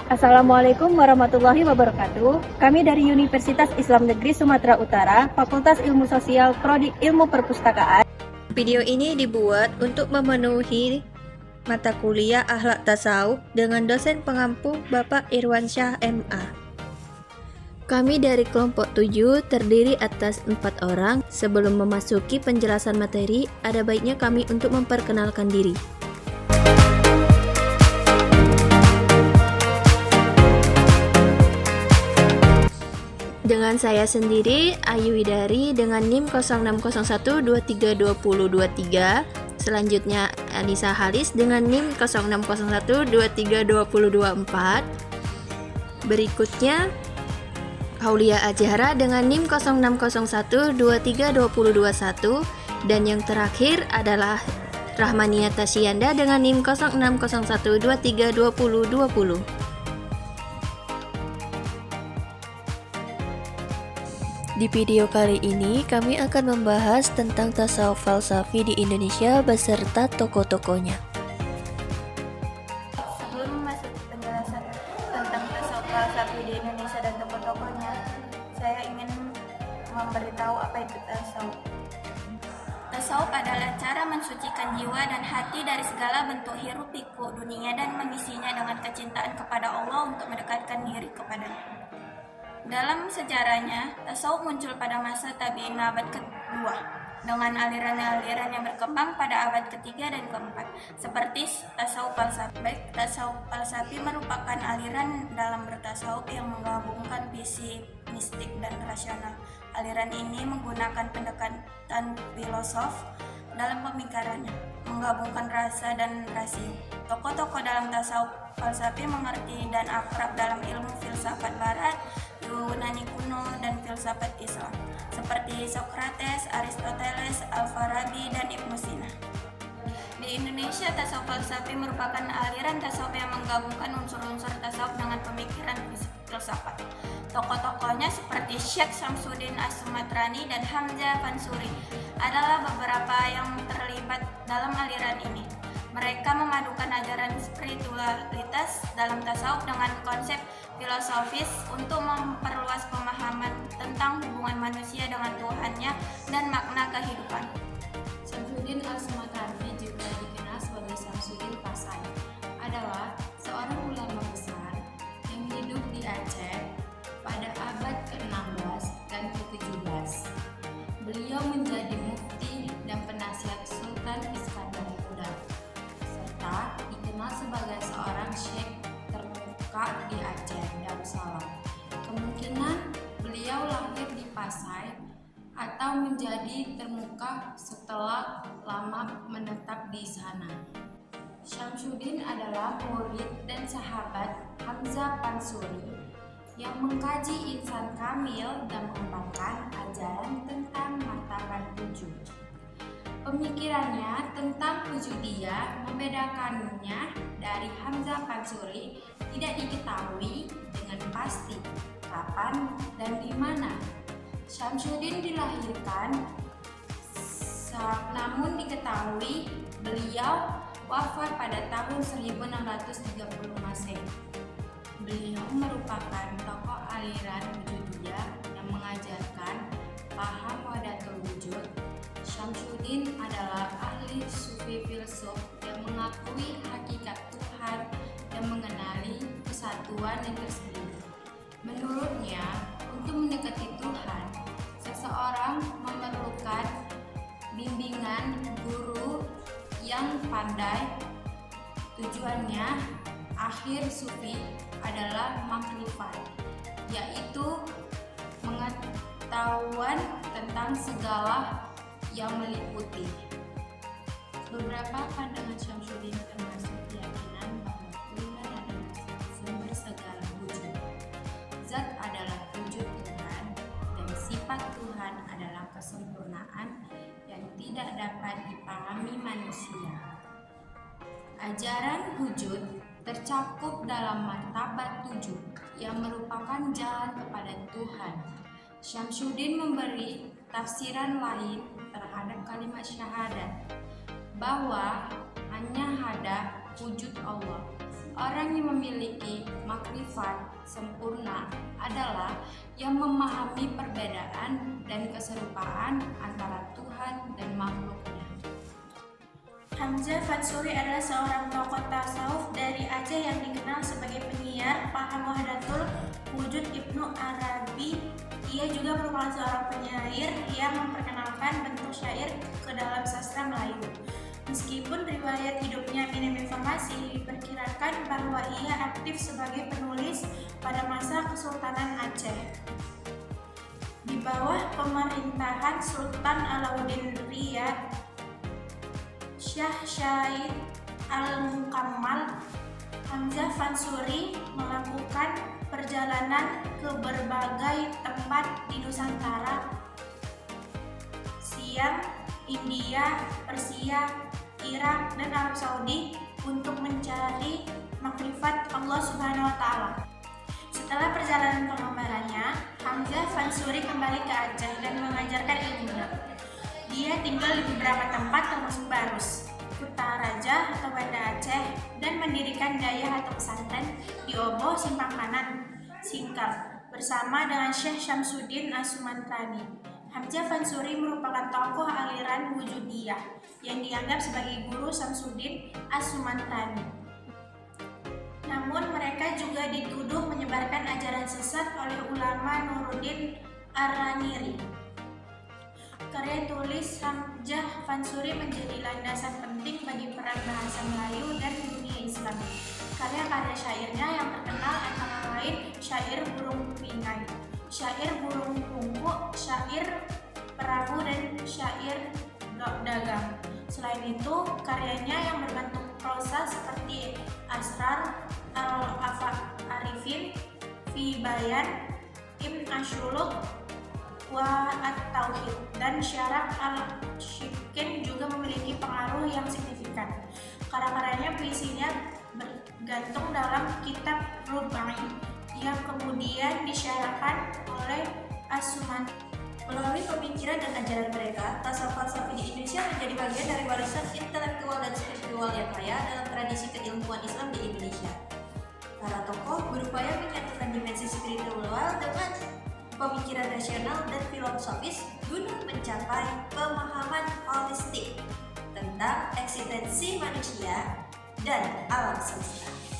Assalamualaikum warahmatullahi wabarakatuh. Kami dari Universitas Islam Negeri Sumatera Utara, Fakultas Ilmu Sosial, Prodi Ilmu Perpustakaan. Video ini dibuat untuk memenuhi mata kuliah Akhlak Tasawuf dengan dosen pengampu Bapak Irwansyah MA. Kami dari kelompok 7 terdiri atas 4 orang. Sebelum memasuki penjelasan materi, ada baiknya kami untuk memperkenalkan diri. Dengan saya sendiri, Ayu Widari dengan NIM 0601232023. Selanjutnya Anissa Halis dengan NIM 0601232024. Berikutnya Aulia Azhara dengan NIM 0601232021. Dan yang terakhir adalah Rahmania Tasyanda dengan NIM 0601232020. Di video kali ini kami akan membahas tentang tasawuf falsafi di Indonesia beserta tokoh-tokohnya. Sebelum masuk penjelasan tentang tasawuf falsafi di Indonesia dan tokoh-tokohnya, saya ingin memberitahu apa itu tasawuf. Tasawuf adalah cara mensucikan jiwa dan hati dari segala bentuk hiruk-pikuk dunia dan mengisinya dengan kecintaan kepada Allah untuk mendekatkan diri kepadanya. Dalam sejarahnya, tasawuf muncul pada masa tabi'in abad kedua dengan aliran-aliran yang berkembang pada abad ketiga dan keempat, seperti tasawuf falsafi. Tasawuf falsafi merupakan aliran dalam bertasawuf yang menggabungkan visi mistik dan rasional. Aliran ini menggunakan pendekatan filosof dalam pemikirannya, menggabungkan rasa dan rasio. Tokoh-tokoh dalam tasawuf falsafi mengerti dan akrab dalam ilmu filsafat Barat, Yunani kuno, dan filsafat Islam, seperti Socrates, Aristoteles, Al-Farabi, dan Ibnu Sina. Di Indonesia, tasawuf falsafi merupakan aliran tasawuf yang menggabungkan unsur-unsur tasawuf dengan pemikiran filsafat. Tokoh-tokohnya seperti Syekh Syamsuddin As-Sumatrani dan Hamzah Pansuri adalah beberapa yang terlibat dalam aliran ini. Mereka memadukan ajaran spiritualitas dalam tasawuf dengan konsep filosofis untuk memperluas pemahaman tentang hubungan manusia dengan Tuhannya dan makna kehidupan. Syamsuddin Al-Sumatrani, juga dikenal sebagai Syamsuddin Pasai, adalah seorang ulama besar yang hidup di Aceh pada abad ke-16 dan ke-17. Beliau menjadi mufti dan penasihat Sultan Iskandar Muda, serta dikenal sebagai seorang syekh termuka di Aceh Darussalam. Kemungkinan beliau lahir di Pasai atau menjadi termuka setelah lama menetap di sana. Syamsuddin adalah murid dan sahabat Hamzah Pansuri yang mengkaji insan kamil dan mengembangkan ajaran tentang martabat wujud. Pemikirannya tentang wujudiyah membedakannya dari Hamzah Pansuri tidak diketahui dengan pasti kapan dan di mana Syamsuddin dilahirkan, namun diketahui beliau wafat pada tahun 1630 Masehi. Beliau merupakan tokoh aliran wujudiyah yang mengajarkan paham wahdatul wujud. Syamsuddin adalah ahli sufi filsuf yang mengakui hakikat Tuhan dan mengenali kesatuan yang tersendiri. Menurutnya, untuk mendekati Tuhan, seseorang memerlukan bimbingan guru yang pandai. Tujuannya akhir sufi adalah makrifat, yaitu pengetahuan tentang segala yang meliputi. Beberapa pandangan Syamsuddin termasuk keyakinan bahwa Tuhan adalah sumber segala wujud. Zat adalah wujud Tuhan dan sifat Tuhan adalah kesempurnaan yang tidak dapat dipahami manusia. Ajaran wujud tercakup dalam martabat 7 yang merupakan jalan kepada Tuhan. Syamsuddin memberi tafsiran lain terhadap kalimat syahadat, bahwa hanya ada wujud Allah. Orang yang memiliki makrifat sempurna adalah yang memahami perbedaan dan keserupaan antara Tuhan dan makhluknya. Hamzah Fansuri adalah seorang tokoh tasawuf dari Aceh yang dikenal sebagai penyiar paham wahdatul wujud Ibnu Arabi. Ia juga merupakan seorang penyair yang memperkenalkan bentuk syair ke dalam sastra Melayu. Meskipun riwayat hidupnya minim informasi, diperkirakan bahwa ia aktif sebagai penulis pada masa Kesultanan Aceh. Di bawah pemerintahan Sultan Alauddin Riyad Syah Syahid Al-Mukammal, Hamzah Fansuri melakukan perjalanan ke berbagai tempat di Nusantara, Siam, India, Persia, Irak, dan Arab Saudi untuk mencari makrifat Allah Subhanahu wa Ta'ala. Setelah perjalanan pengembarannya, Hamzah Fansuri kembali ke Aceh dan mengajarkan ilmunya. Dia tinggal di beberapa tempat termasuk Barus, Kutaraja atau Banda Aceh, dan mendirikan daya atau pesantren di Oboh, Simpang Kanan, Singkap, bersama dengan Syekh Syamsuddin As-Sumantrani. Hamzah Fansuri merupakan tokoh aliran Wujudiyah yang dianggap sebagai guru Syamsuddin As-Sumantrani. Namun mereka juga dituduh menyebarkan ajaran sesat oleh ulama Nuruddin Ar-Raniri. Karya tulis Hamzah Fansuri menjadi landasan penting bagi peran bahasa Melayu dan dunia Islam. Karya-karya syairnya yang terkenal antara lain syair burung pingai, syair burung pungku, syair perahu, dan syair dagang. Selain itu, karyanya yang berbentuk prosa seperti Asrar Al-Arifin, Fi Bayan, Ibn Ashuluk, Wa At-Tauhid, dan Syarah Al-Shikin juga memiliki pengaruh yang signifikan. Karya-karyanya puisinya bergantung dalam kitab Rubai yang kemudian disyarahkan oleh As-Suman. Melalui pemikiran dan ajaran mereka, tasawuf falsafi di Indonesia menjadi bagian dari warisan intelektual dan spiritual yang kaya dalam tradisi keilmuan Islam di Indonesia. Para tokoh berupaya menyatukan dimensi spiritual dengan pemikiran rasional dan filosofis guna mencapai pemahaman holistik tentang eksistensi manusia dan alam semesta.